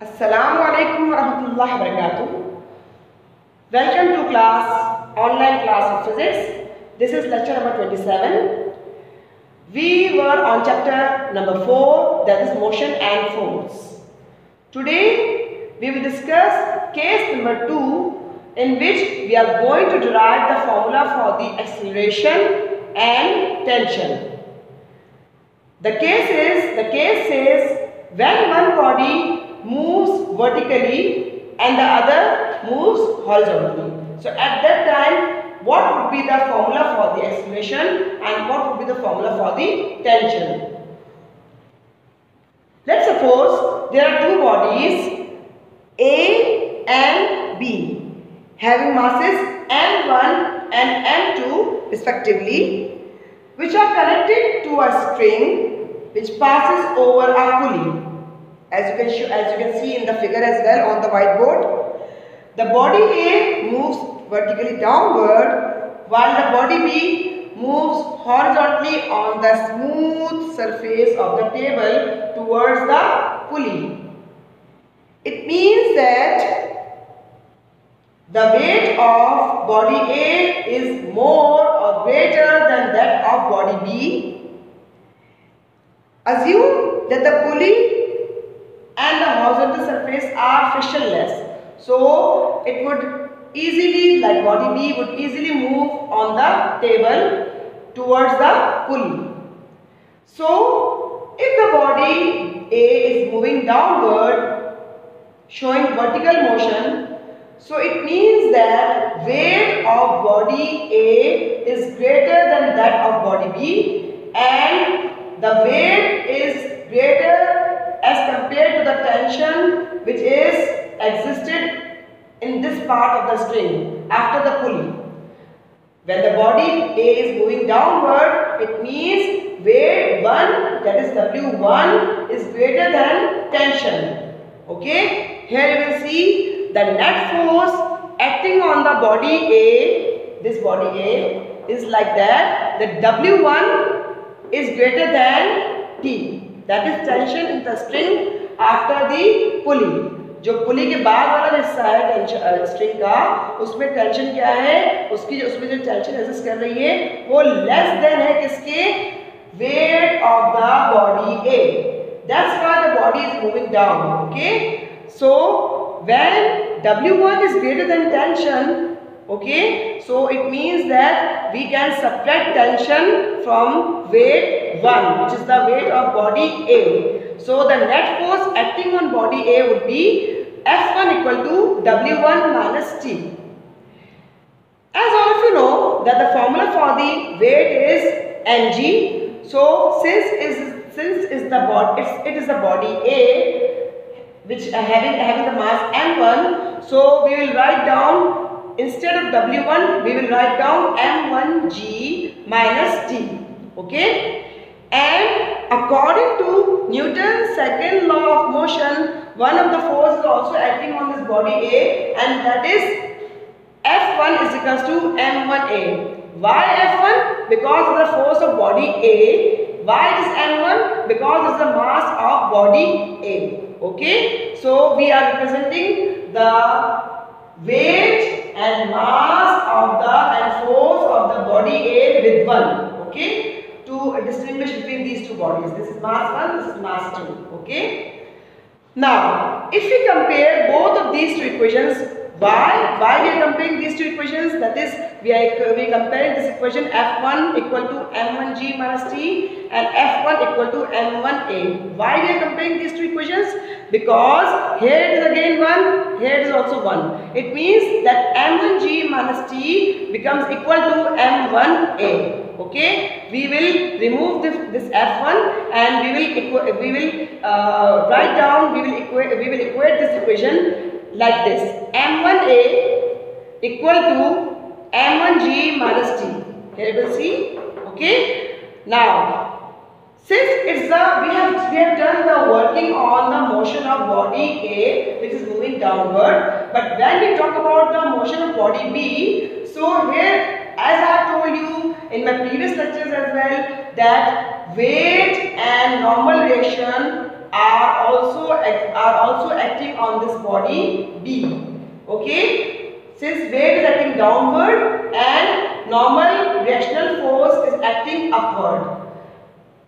Assalamu alaikum warahmatullahi wabarakatuh. Welcome to online class of physics. This is lecture number 27. We were on chapter number 4, that is motion and force. Today we will discuss case number 2, in which we are going to derive the formula for the acceleration and tension. The case says when one body moves vertically and the other moves horizontally. So at that time, what would be the formula for the acceleration and what would be the formula for the tension? Let's suppose there are two bodies A and B having masses m1 and m2 respectively, which are connected to a string which passes over a pulley. As you can see in the figure as well on the whiteboard, the body A moves vertically downward while the body B moves horizontally on the smooth surface of the table towards the pulley. It means that the weight of body A is more or greater than that of body B. Assume that the pulley and the horizontal surface are frictionless. So it would easily, like body B would easily move on the table towards the pulley. So if the body A is moving downward, showing vertical motion, so it means that weight of body A is greater than that of body B, and the weight is greater as compared to the tension which is existed in this part of the string after the pulley. When the body A is moving downward, it means weight 1, that is W1, is greater than tension. Okay, here you will see the net force acting on the body A, this body A is like that, the W1 is greater than T. That is tension in the string after the pulley. जो पुली के बाद वाला हिस्सा है string का, उसमें tension क्या है, उसमें जो टेंशन एग्जिस्ट कर रही है वो लेस देन है किसके, weight of the body A. That's why the body is moving down. Okay, so when W1 is greater than tension, okay, so it means that we can subtract tension from weight 1, which is the weight of body A. So the net force acting on body A would be F1 equal to W1 minus T. As all of you know that the formula for the weight is mg. So since it is the body A which having the mass m1, so we will write down, instead of W1 we will write down m1g minus T. Okay, and according to Newton's second law of motion, one of the forces is also acting on this body A, and that is F1 is equals to m1a. Why F1? Because of the force of body A. Why it is m1? Because it's the mass of body A. Okay, so we are representing the weight and mass of and force of the body A with 1. Okay, to distinguish between these two bodies. This is mass 1, this is mass 2. Okay. Now, if we compare both of these two equations, why we are comparing these two equations? That is, we are comparing this equation F1 equal to m1g minus T and F1 equal to m1a. Why we are comparing these two equations? Because here it is again 1, here it is also 1. It means that m1g minus T becomes equal to m1a. Okay, we will remove this F1 and we will write down, we will equate this equation like this: m1a equal to m1g minus T. Here you will see. Okay, now since it's we have done the working on the motion of body A which is moving downward, but when we talk about the motion of body B, so here, as I have told you in my previous lectures as well, that weight and normal reaction are also acting on this body B. Okay, since weight is acting downward and normal reactional force is acting upward.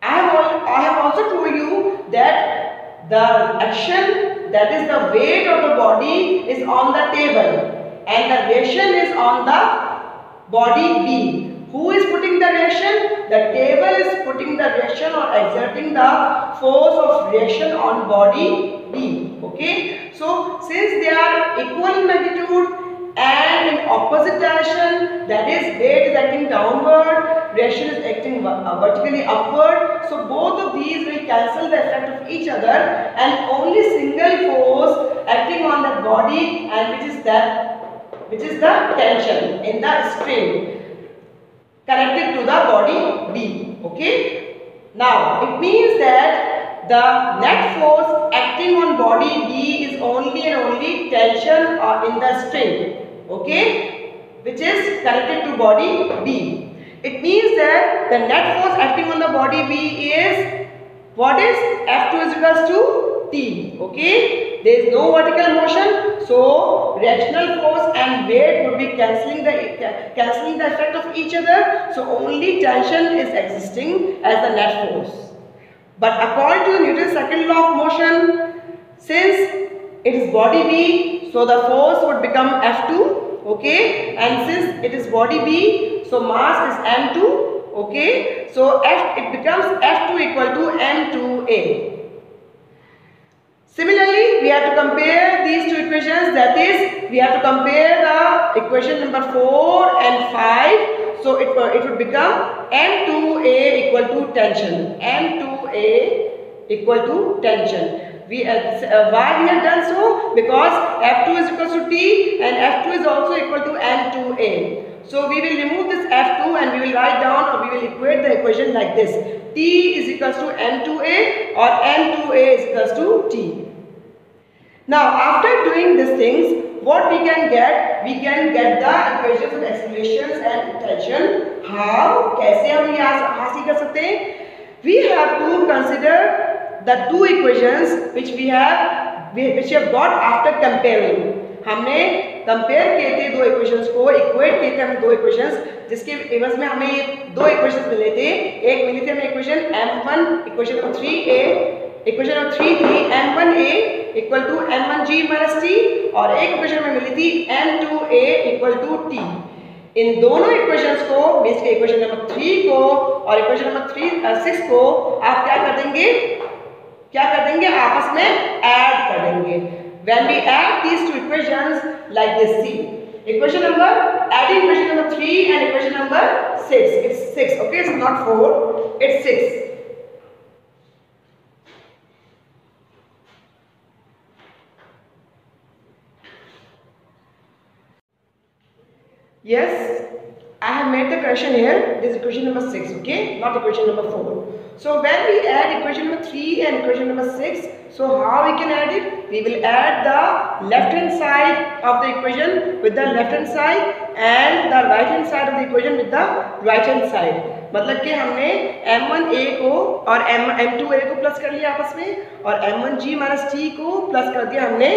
I have also told you that the action, that is the weight of the body, is on the table and the reaction is on the body B. Who is putting the reaction? The table is putting the reaction or exerting the force of reaction on body B. Okay. So since they are equal in magnitude and in opposite direction, that is weight is acting downward, reaction is acting vertically upward, so both of these will cancel the effect of each other and only single force acting on the body, and which is the tension in the string connected to the body B. Okay. Now it means that the net force acting on body B is only and only tension in the string. Okay, which is connected to body B. It means that the net force acting on the body B is, what is? F2 is equals to T. Okay, there is no vertical motion, so reactional force and weight would be cancelling the effect of each other. So only tension is existing as the net force. But according to Newton's second law of motion, since it is body B, so the force would become F2. Okay, and since it is body B, so mass is m2. Okay, so it becomes F2 equal to m2a. Similarly, we have to compare these two equations, that is, we have to compare the equation number 4 and 5. So it would become m2a equal to tension. m2a equal to tension. Why we have done so? Because F2 is equal to T and F2 is also equal to m2a. So we will remove this F2 and we will write down, or we will equate the equation like this. T is equals to m2a or m2a is equals to T. Now after doing these things, what we can get? We can get the equations of accelerations and tension. How? कैसे हम ये हासिल कर सकते हैं? We have to consider the two equations which we have got after comparing. हमने compare किए थे दो इक्वेशंस को, इक्वेट किए थे हमने दो इक्वेशंस, जिसके एवज में हमें ये दो इक्वेशंस मिले थे. एक मिली थी हमें equation m1 equation number 3a, equation number 3 थी m1a equal to m1g minus t, और एक इक्वेशन में मिली थी m2a इक्वल टू t. इन दोनों इक्वेशंस को, मींस के इक्वेशन नंबर 3 को और इक्वेशन नंबर 6 को आप क्या कर देंगे? आपस में ऐड कर देंगे. When we add these two equations like this, see, equation number, adding equation number 3 and equation number 6, it's 6, okay, it's not 4, it's 6. Yes, I have made the correction here. This is equation number 6, okay, not equation number 4. So when we add equation number 3 and equation number 6, so how we can add it? We will add the left hand side of the equation with the left hand side and the right hand side of the equation with the right hand side. मतलब कि हमने m1a को और m2a को plus कर लिया आपस में, और m1g माइनस t को प्लस कर दिया हमने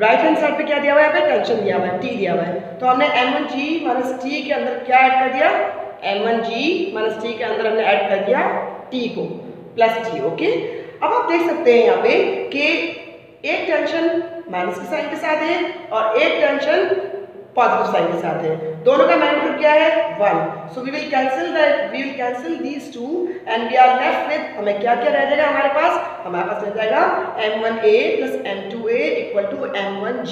राइट हैंड साइड पे. क्या दिया हुआ है? यहाँ पे टेंशन दिया हुआ है, t दिया हुआ है, तो हमने m1g माइनस t के अंदर क्या ऐड कर दिया? m1g माइनस t के अंदर हमने ऐड कर दिया t को प्लस t. ओके, अब आप देख सकते हैं यहाँ पे कि एक टेंशन माइनस के साइन के साथ है और एक टेंशन पॉजिटिव साइन के साथ है. दोनों का मैग्नीट्यूड क्या है? 1. So we will cancel these two and we are left with, हमें क्या क्या रह जाएगा हमारे पास? हमारे पास रह जाएगा m1a plus m2a equal to m1g.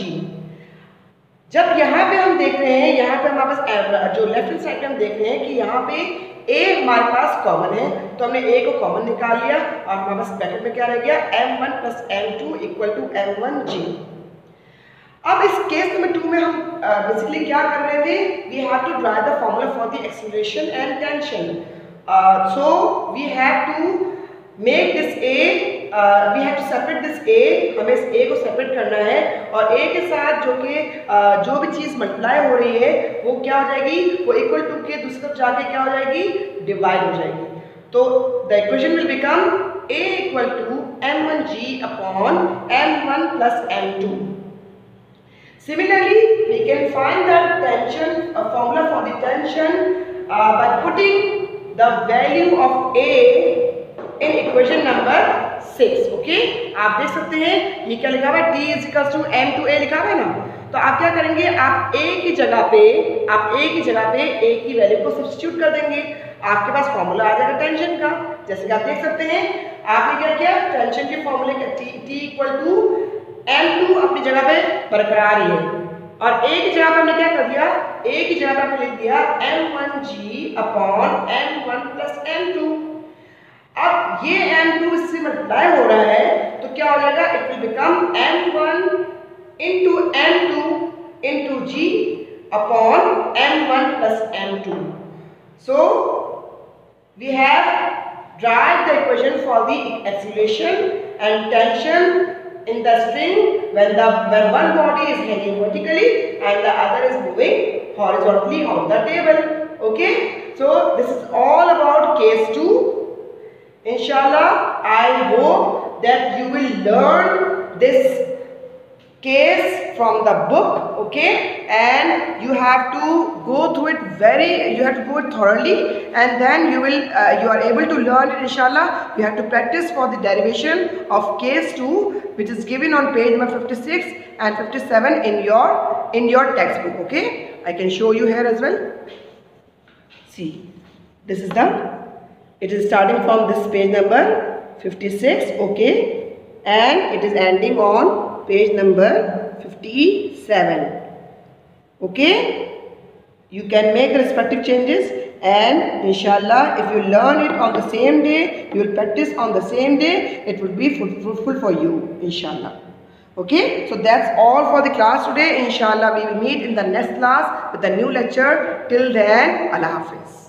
जब यहाँ पे हम देख रहे हैं, यहाँ पे हमारे पास जो लेफ्ट हैंड साइड पे हम देख रहे हैं कि यहाँ पे a हमारे पास कॉमन है, तो हमने a को कॉमन निकाल लिया और हमारे पास ब्रैकेट में क्या रह गया? m1 plus m2 equal to m1g. अब इस केस नंबर 2 में हम बेसिकली क्या कर रहे थे? We have to draw the formula for the acceleration and tension. So we have to make this a, we have to separate this a, हमें इस a को सेपरेट करना है, और a के साथ जो भी चीज़ मल्टीप्लाई हो रही है वो क्या हो जाएगी? वो इक्वल टू के दूसरी तरफ जाके क्या हो जाएगी? डिवाइड हो जाएगी. तो the equation will become A equal to m1g upon m1 plus m2. Similarly, we can find the tension, a formula for the tension by putting the value of A in equation number 6. Okay, आप देख सकते हैं ये क्या लिखा हुआ है, T is equals to m2a लिखा हुआ है ना। तो आप क्या करेंगे, आप A की जगह पे A की वैल्यू को सब्स्टिट्यूट कर देंगे, आपके पास फॉर्मूला आ जाएगा टेंशन का। जैसे कि आप देख सकते हैं, आपने क्या किया, टेंशन के फॉर्मूले का T इक्वल टू m2 अपनी जगह पे बरकरार ही है, और A की जगह पर हमने क्या कर दिया, A की जगह पर लिख दिया m1g upon m1 plus m2। अब ये m2 इससे मल्टीप्लाई हो रहा है तो क्या हो जाएगा, it will become m1 into m2 into g upon m1 plus m2. So we have derived the equation for the acceleration and tension in the string when one body is hanging vertically and the other is moving horizontally on the table. Okay, so this is all about case 2. Inshallah, I hope that you will learn this case from the book, okay, and you have to go through it thoroughly, and then you are able to learn it. Inshallah, you have to practice for the derivation of case 2, which is given on page number 56 and 57 in your textbook. Okay, I can show you here as well. See, this is it is starting from this page number 56, okay, and it is ending on page number 57. Okay, you can make the respective changes, and inshallah, if you learn it on the same day, you will practice on the same day, it will be fruitful for you, inshallah. Okay, so that's all for the class today. Inshallah, we will meet in the next class with a new lecture. Till then, Allah Hafiz.